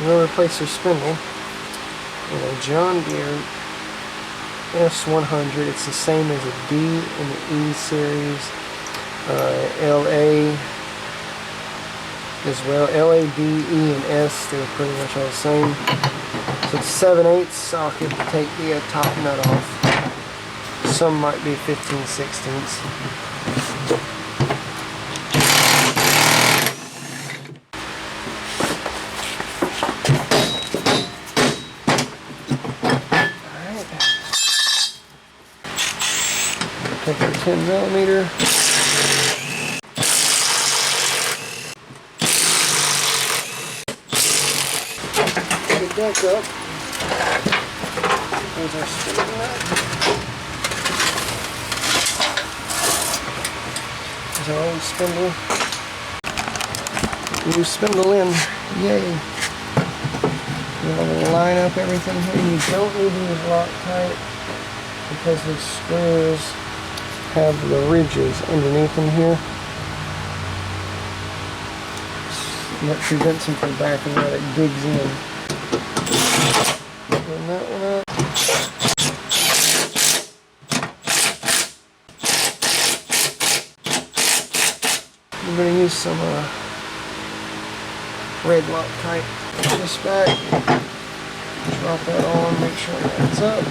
We're going to replace your spindle in a John Deere S100. It's the same as a D and the E series, LA as well. LA, D, E, and S, they're pretty much all the same. So it's 7/8 socket to take the top nut off. Some might be 15/16. Take your 10mm. Get the deck up. There's our spindle nut. There's our old spindle. New spindle in. Yay. You want to line up everything here. You don't need to use Loctite because these screws have the ridges underneath them here. And that prevents them from backing out. It digs in. Open that one up. I'm going to use some red Loctite. Push this back. Drop that on. Make sure it lines up.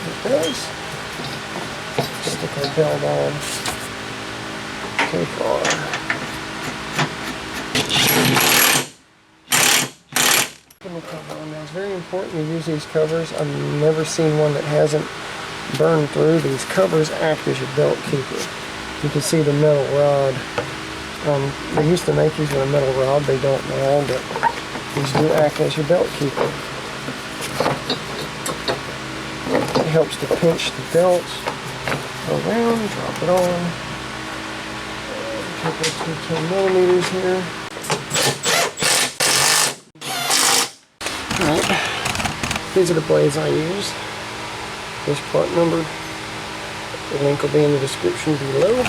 It does. Stick our belt on. Take our cover on. Now it's very important to use these covers. I've never seen one that hasn't burned through. These covers act as your belt keeper. You can see the metal rod. They used to make these with a metal rod. They don't now, but these do act as your belt keeper. It helps to pinch the belt around, drop it on. Take our two 10mm here. Alright, these are the blades I use. This part number, the link will be in the description below.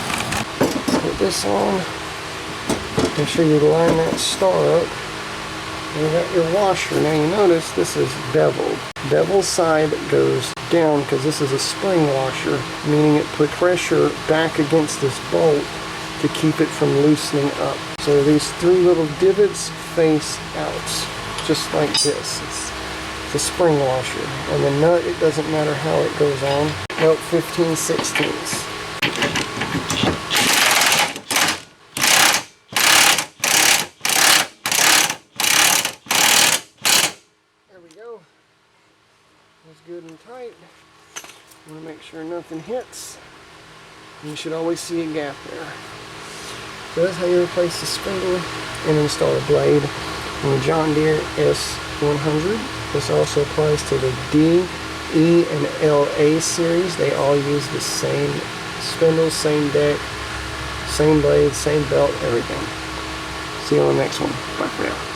Put this on. Make sure you line that star up. You got your washer. Now you notice this is beveled. Beveled side goes down because this is a spring washer, meaning it put pressure back against this bolt to keep it from loosening up. So these three little divots face out, just like this. It's a spring washer. And the nut, it doesn't matter how it goes on. Nope, 15/16. It's good and tight. You want to make sure nothing hits. You should always see a gap there. So that's how you replace the spindle and install a blade on the John Deere S100. This also applies to the D, E, and LA series. They all use the same spindle, same deck, same blade, same belt, everything. See you on the next one. Bye for now.